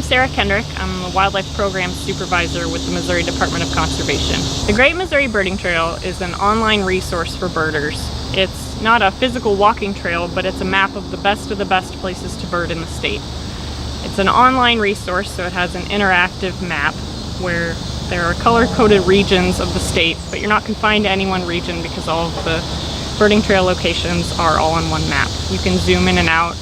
Sarah Kendrick. I'm the Wildlife Program Supervisor with the Missouri Department of Conservation. The Great Missouri Birding Trail is an online resource for birders. It's not a physical walking trail, but it's a map of the best places to bird in the state. It's an online resource, so it has an interactive map where there are color-coded regions of the state, but you're not confined to any one region because all of the birding trail locations are all on one map. You can zoom in and out,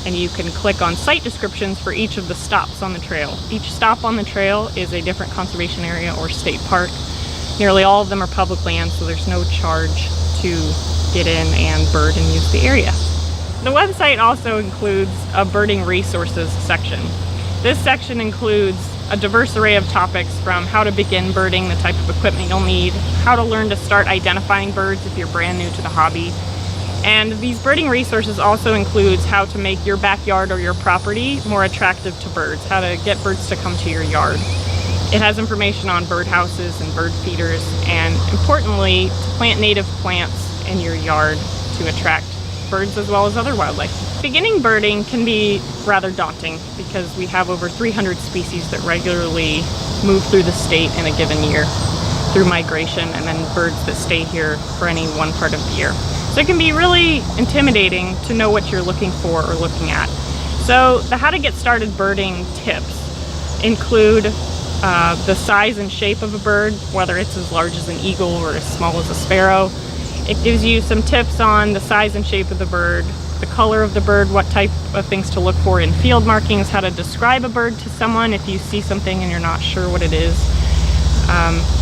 and you can click on site descriptions for each of the stops on the trail. Each stop on the trail is a different conservation area or state park. Nearly all of them are public land, so there's no charge to get in and bird and use the area. The website also includes a birding resources section. This section includes a diverse array of topics from how to begin birding, the type of equipment you'll need, how to learn to start identifying birds if you're brand new to the hobby. And these birding resources also includes how to make your backyard or your property more attractive to birds, how to get birds to come to your yard. It has information on birdhouses and bird feeders, and importantly, to plant native plants in your yard to attract birds as well as other wildlife. Beginning birding can be rather daunting because we have over 300 species that regularly move through the state in a given year through migration, and then birds that stay here for any one part of the year. So it can be really intimidating to know what you're looking for or looking at. So the how to get started birding tips include the size and shape of a bird, whether it's as large as an eagle or as small as a sparrow. It gives you some tips on the size and shape of the bird, the color of the bird, what type of things to look for in field markings, how to describe a bird to someone if you see something and you're not sure what it is.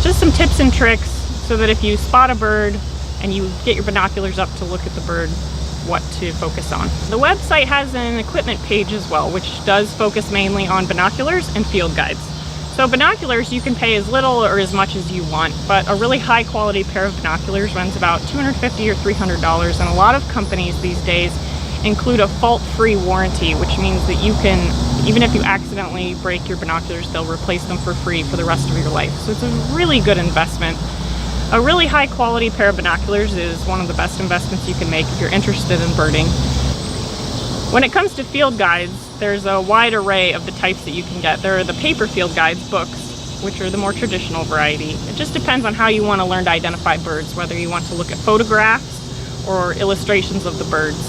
Just some tips and tricks so that if you spot a bird and you get your binoculars up to look at the bird, what to focus on. The website has an equipment page as well, which does focus mainly on binoculars and field guides. So binoculars, you can pay as little or as much as you want, but a really high quality pair of binoculars runs about $250 or $300, and a lot of companies these days include a fault-free warranty, which means that you can, even if you accidentally break your binoculars, they'll replace them for free for the rest of your life. So it's a really good investment. A really high quality pair of binoculars is one of the best investments you can make if you're interested in birding. When it comes to field guides, there's a wide array of the types that you can get. There are the paper field guides books, which are the more traditional variety. It just depends on how you want to learn to identify birds, whether you want to look at photographs or illustrations of the birds.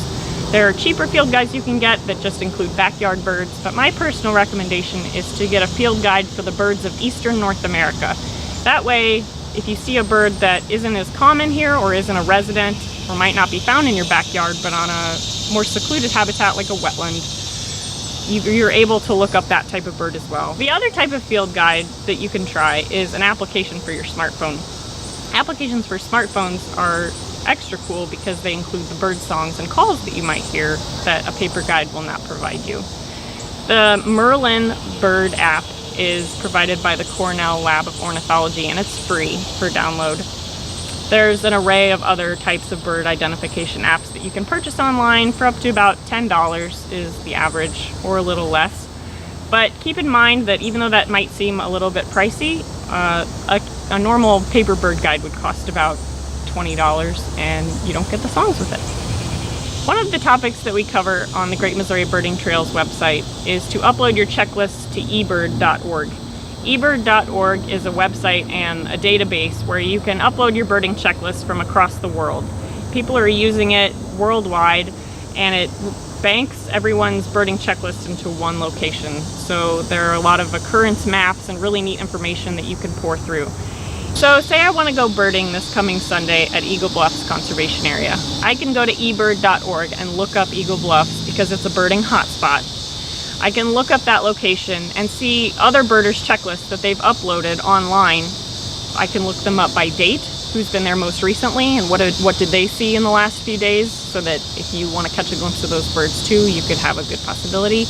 There are cheaper field guides you can get that just include backyard birds, but my personal recommendation is to get a field guide for the birds of eastern North America. That way, if you see a bird that isn't as common here or isn't a resident or might not be found in your backyard but on a more secluded habitat like a wetland, you're able to look up that type of bird as well. The other type of field guide that you can try is an application for your smartphone. Applications for smartphones are extra cool because they include the bird songs and calls that you might hear that a paper guide will not provide you. The Merlin Bird app is provided by the Cornell Lab of Ornithology, and it's free for download. There's an array of other types of bird identification apps that you can purchase online for up to about $10 is the average, or a little less. But keep in mind that even though that might seem a little bit pricey, a normal paper bird guide would cost about $20, and you don't get the songs with it. One of the topics that we cover on the Great Missouri Birding Trails website is to upload your checklist to ebird.org. ebird.org is a website and a database where you can upload your birding checklist from across the world. People are using it worldwide, and it banks everyone's birding checklist into one location. So there are a lot of occurrence maps and really neat information that you can pour through. So say I want to go birding this coming Sunday at Eagle Bluffs Conservation Area. I can go to ebird.org and look up Eagle Bluffs because it's a birding hotspot. I can look up that location and see other birders' checklists that they've uploaded online. I can look them up by date, who's been there most recently, and what did they see in the last few days, so that if you want to catch a glimpse of those birds too, you could have a good possibility.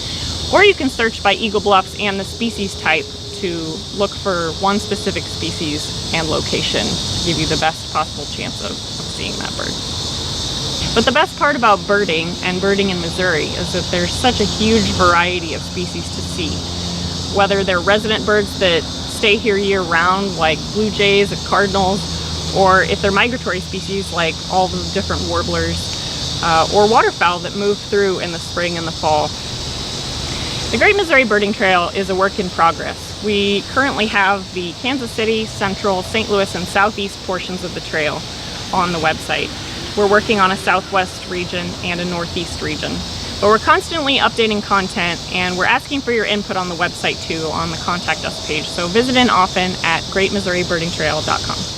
Or you can search by Eagle Bluffs and the species type to look for one specific species and location to give you the best possible chance of seeing that bird. But the best part about birding and birding in Missouri is that there's such a huge variety of species to see. Whether they're resident birds that stay here year-round, like blue jays and cardinals, or if they're migratory species like all the different warblers, or waterfowl that move through in the spring and the fall. The Great Missouri Birding Trail is a work in progress. We currently have the Kansas City, Central, St. Louis, and Southeast portions of the trail on the website. We're working on a Southwest region and a Northeast region. But we're constantly updating content, and we're asking for your input on the website too, on the Contact Us page. So visit in often at greatmissouribirdingtrail.com.